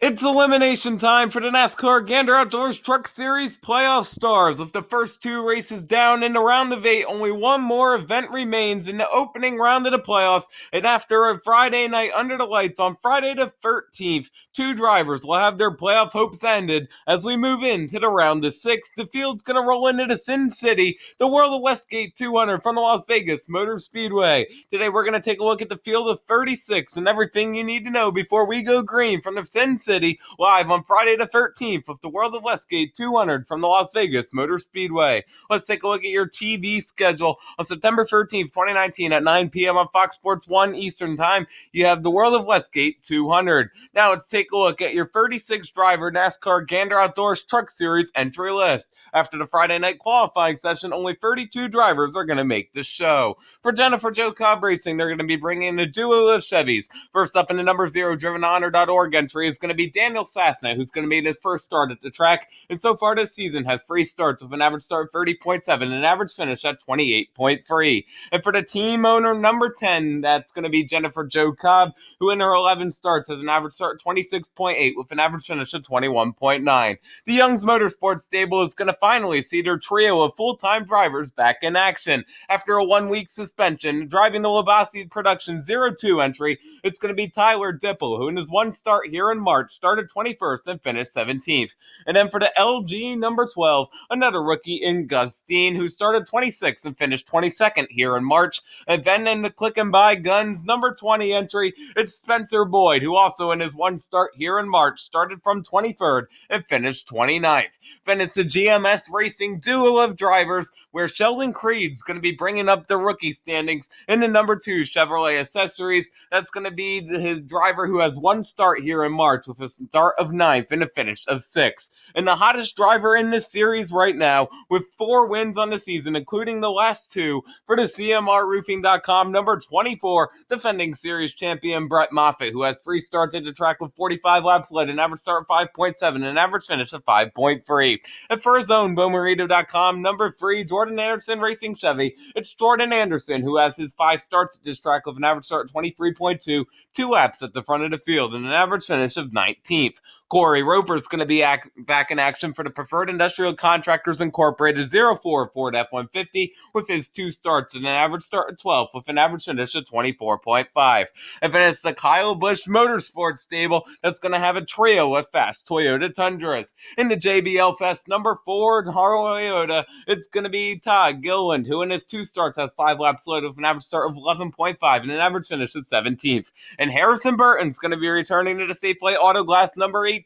It's elimination time for the NASCAR Gander Outdoors Truck Series playoff stars. With the first two races down in the round of 8, only one more event remains in the opening round of the playoffs. And after a Friday night under the lights on Friday the 13th, two drivers will have their playoff hopes ended. As we move into the round of 6, the field's going to roll into the Sin City, the World of Westgate 200 from the Las Vegas Motor Speedway. Today we're going to take a look at the field of 36 and everything you need to know before we go green from the Sin City, live on Friday the 13th with the World of Westgate 200 from the Las Vegas Motor Speedway. Let's take a look at your TV schedule. On September 13th, 2019 at 9 p.m. on Fox Sports 1 Eastern Time, you have the World of Westgate 200. Now let's take a look at your 36-driver NASCAR Gander Outdoors Truck Series entry list. After the Friday night qualifying session, only 32 drivers are going to make the show. For Jennifer Joe Cobb Racing, they're going to be bringing in a duo of Chevys. First up in the number 0 drivenhonor.org entry is going to be Daniel Sassner, who's going to make his first start at the track, and so far this season has 3 starts with an average start of 30.7 and an average finish at 28.3. And for the team owner number 10, that's going to be Jennifer Joe Cobb, who in her 11 starts has an average start of 26.8 with an average finish of 21.9. The Young's Motorsports stable is going to finally see their trio of full-time drivers back in action. After a 1-week suspension, driving the Labasi Production 02 entry, it's going to be Tyler Dipple, who in his one start here in March started 21st and finished 17th. And then for the LG number 12, another rookie in Gus Dean, who started 26th and finished 22nd here in March. And then in the Click and Buy Guns number 20 entry, it's Spencer Boyd, who also in his one start here in March started from 23rd and finished 29th. Then it's the GMS Racing duo of drivers, where Sheldon Creed's going to be bringing up the rookie standings in the number 2 Chevrolet Accessories. That's going to be his driver who has one start here in March with a start of 9th and a finish of 6th. And the hottest driver in this series right now, with 4 wins on the season, including the last 2, for the CMRRoofing.com number 24, defending series champion Brett Moffitt, who has 3 starts at the track with 45 laps led, an average start of 5.7 and an average finish of 5.3. And for his own Bomarito.com number 3, Jordan Anderson Racing Chevy, it's Jordan Anderson, who has his 5 starts at this track with an average start of 23.2, 2 laps at the front of the field, and an average finish of 19th. Corey Roper's going to be back in action for the Preferred Industrial Contractors Incorporated 04 Ford F-150 with his 2 starts and an average start of 12th with an average finish of 24.5. And then it's the Kyle Busch Motorsports stable that's going to have a trio of fast Toyota Tundras. In the JBL Fest number 4 Toyota, it's going to be Todd Gilliland, who in his 2 starts has 5 laps led with an average start of 11.5 and an average finish of 17th. And Harrison Burton's going to be returning to the Safeway Auto Glass number 18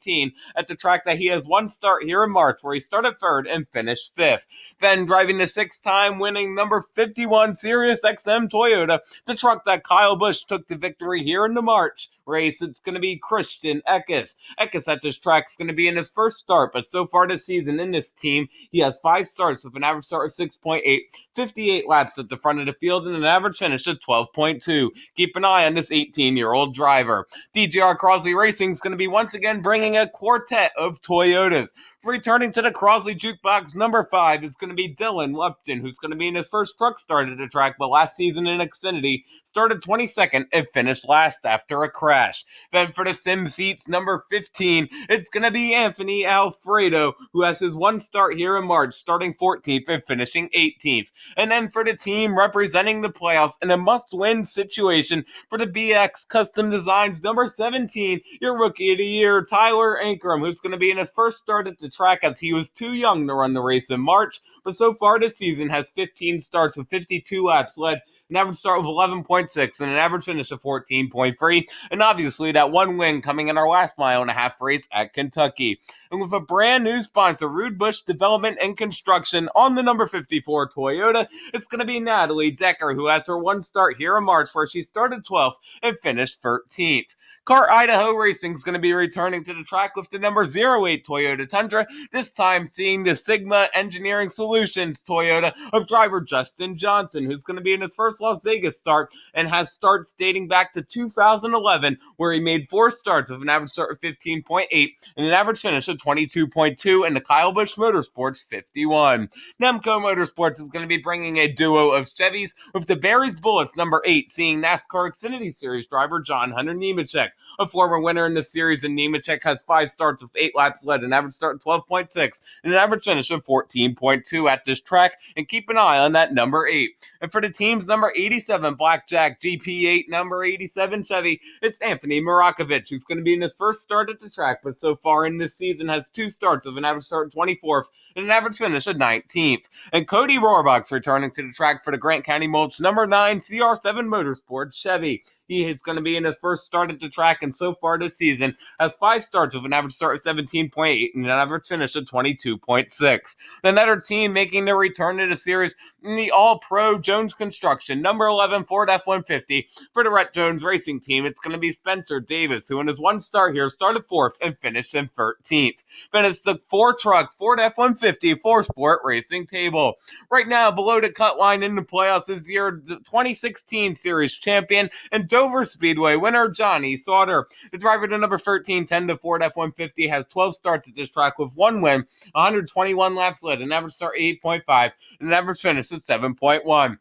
at the track that he has one start here in March, where he started 3rd and finished 5th. Then driving the 6-time winning number 51 Sirius XM Toyota, the truck that Kyle Busch took to victory here in the March race, it's going to be Christian Eckes. Eckes at this track is going to be in his first start, but so far this season in this team, he has 5 starts with an average start of 6.8, 58 laps at the front of the field, and an average finish of 12.2. Keep an eye on this 18-year-old driver. DGR Crosley Racing is going to be once again bringing a quartet of Toyotas. Returning to the Crosley Jukebox number 5 is going to be Dylan Lupton, who's going to be in his first truck start at the track, but last season in Xfinity started 22nd and finished last after a crash. Then for the Sim Seats number 15, it's going to be Anthony Alfredo, who has his one start here in March, starting 14th and finishing 18th. And then for the team representing the playoffs in a must-win situation for the BX Custom Designs number 17, your Rookie of the Year, Tyler Ankrum, who's going to be in his first start at the track as he was too young to run the race in March, but so far this season has 15 starts with 52 laps led, an average start of 11.6 and an average finish of 14.3, and obviously that one win coming in our last mile-and-a-half race at Kentucky. And with a brand new sponsor, Rude Bush Development and Construction, on the number 54 Toyota, it's going to be Natalie Decker, who has her one start here in March, where she started 12th and finished 13th. Kart Idaho Racing is going to be returning to the track with the number 08 Toyota Tundra, this time seeing the Sigma Engineering Solutions Toyota of driver Justin Johnson, who's going to be in his first Las Vegas start and has starts dating back to 2011, where he made 4 starts with an average start of 15.8 and an average finish of 22.2 in the Kyle Busch Motorsports 51. Nemco Motorsports is going to be bringing a duo of Chevys with the Barry's Bullets number 8, seeing NASCAR Xfinity Series driver John Hunter Nemechek a former winner in the series, and Nemechek has 5 starts with 8 laps led, an average start of 12.6, and an average finish of 14.2 at this track, and keep an eye on that number 8. And for the team's number 87 Blackjack GP8, number 87 Chevy, it's Anthony Murakovich, who's going to be in his first start at the track, but so far in this season has 2 starts of an average start of 24th and an average finish of 19th. And Cody Rohrbach's returning to the track for the Grant County Mulch number 9 CR7 Motorsports Chevy. He is going to be in his first start at the track, and so far this season has 5 starts with an average start of 17.8 and an average finish of 22.6. Another team making their return to the series in the All-Pro Jones Construction, number 11 Ford F-150. For the Rhett Jones Racing Team, it's going to be Spencer Davis, who in his 1 start here started 4th and finished in 13th. Then it's the 4-truck Ford F-150 4-sport racing table. Right now, below the cut line in the playoffs is your 2016 series champion and Dover Speedway winner Johnny Sauter. The driver to number 1310, the Ford F-150, has 12 starts at this track with 1 win, 121 laps led, an average start 8.5, and an average finish of 7.1.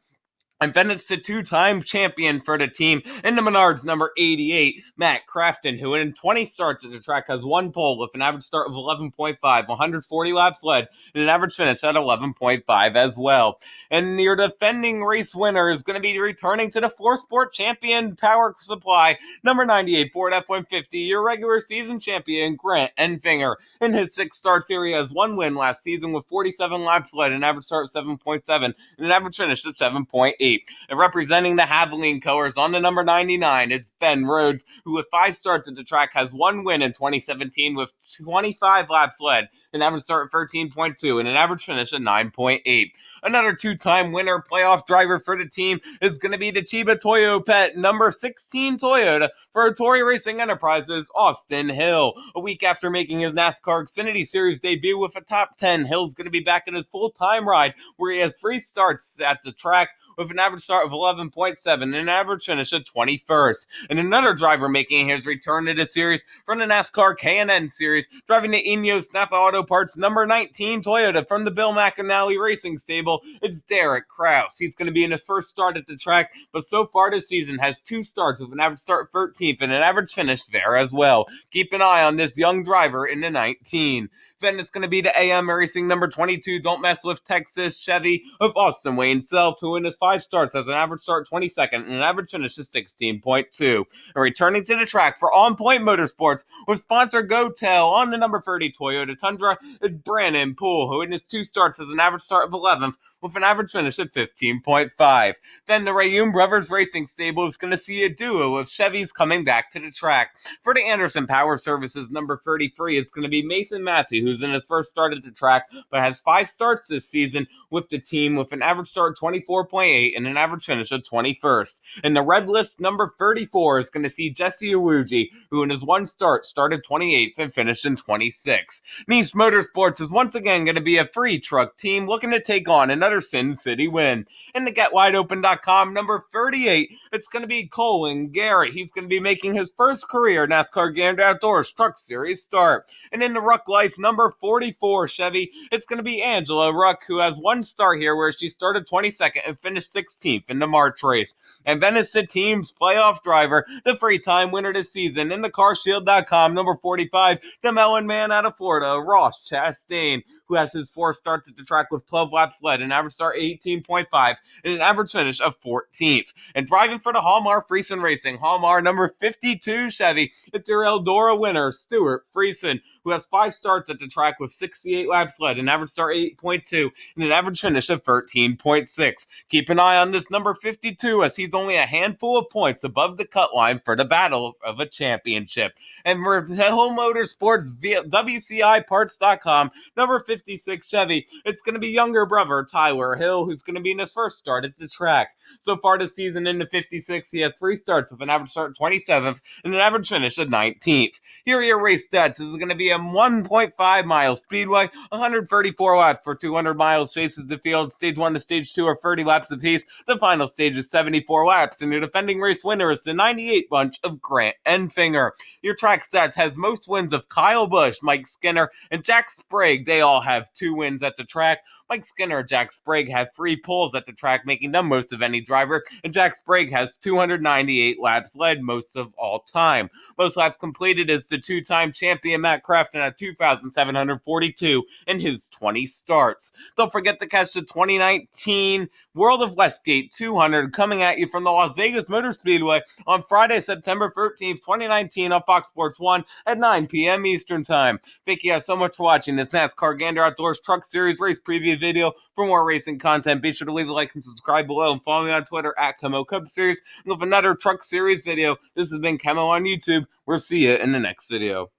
And then it's the 2-time champion for the team in the Menards number 88, Matt Crafton, who in 20 starts at the track has 1 pole with an average start of 11.5, 140 laps led, and an average finish at 11.5 as well. And your defending race winner is going to be returning to the 4-sport champion Power Supply, number 98 Ford F-150, your regular season champion Grant Enfinger. In his 6 starts here, he has 1 win last season with 47 laps led, an average start of 7.7, and an average finish of 7.8. And representing the Haviland colors on the number 99, it's Ben Rhodes, who with 5 starts at the track has 1 win in 2017 with 25 laps led, an average start of 13.2, and an average finish of 9.8. Another 2-time winner playoff driver for the team is going to be the Chiba Toyo Pet, number 16 Toyota for Tory Racing Enterprises, Austin Hill. A week after making his NASCAR Xfinity Series debut with a top 10, Hill's going to be back in his full-time ride, where he has 3 starts at the track with an average start of 11.7 and an average finish of 21st. And another driver making his return to the series from the NASCAR K&N Series, driving the Ineos Napa Auto Parts number 19 Toyota from the Bill McAnally Racing Stable, it's Derek Kraus. He's going to be in his first start at the track, but so far this season has 2 starts with an average start of 13th and an average finish there as well. Keep an eye on this young driver in the 19. Then it's going to be the AM Racing number 22 Don't Mess With Texas Chevy of Austin Wayne Self, who in his 5 starts has an average start 22nd and an average finish of 16.2. And returning to the track for On Point Motorsports with sponsor GoTel on the number 30 Toyota Tundra is Brennan Poole, who in his 2 starts has an average start of 11th with an average finish of 15.5. Then the Rayum Brothers Racing Stable is going to see a duo of Chevys coming back to the track. For the Anderson Power Services number 33, it's going to be Mason Massey, who's in his first start at the track, but has 5 starts this season with the team with an average start of 24.8 and an average finish of 21st. And the Red List number 34 is going to see Jesse Awuji, who in his 1 start started 28th and finished in 26th. Nice Motorsports is once again going to be a free truck team looking to take on another Sin City win. In the GetWideOpen.com number 38, it's going to be Colin Garrett. He's going to be making his first career NASCAR Gander Outdoors Truck Series start. And in the Ruck Life number 44 Chevy, it's going to be Angela Ruck, who has 1 start here where she started 22nd and finished 16th in the March race. And then it's the team's playoff driver, the three-time winner this season in the CarShield.com number 45, the Melon Man out of Florida, Ross Chastain, who has his 4 starts at the track with 12 laps led, an average start 18.5, and an average finish of 14th. And driving for the Hallmark Friesen Racing, Hallmark number 52 Chevy, it's your Eldora winner, Stuart Friesen, who has 5 starts at the track with 68 laps led, an average start 8.2, and an average finish of 13.6. Keep an eye on this number 52, as he's only a handful of points above the cut line for the battle of a championship. And for Hill Motorsports via WCIParts.com, number 56 Chevy, it's going to be younger brother Tyler Hill, who's going to be in his first start at the track. So far this season in the 56, he has 3 starts with an average start 27th and an average finish of 19th. Here are your race stats. This is going to be a 1.5 mile speedway, 134 laps for 200 miles faces the field. Stage 1 to Stage 2 are 30 laps apiece. The final stage is 74 laps, and your defending race winner is the 98 bunch of Grant Enfinger. Your track stats has most wins of Kyle Busch, Mike Skinner, and Jack Sprague. They all have 2 wins at the track. Mike Skinner and Jack Sprague have 3 poles at the track, making them most of any driver, and Jack Sprague has 298 laps led, most of all time. Most laps completed is the 2-time champion Matt Crafton at 2,742 in his 20 starts. Don't forget to catch the 2019 World of Westgate 200 coming at you from the Las Vegas Motor Speedway on Friday, September 13th, 2019 on Fox Sports 1 at 9 p.m. Eastern Time. Thank you guys so much for watching this NASCAR Gander Outdoors Truck Series race preview video. For more racing content, be sure to leave a like and subscribe below, and follow me on Twitter at KEMMO Cup Series. And with another Truck Series video, this has been KEMMO on YouTube. We'll see you in the next video.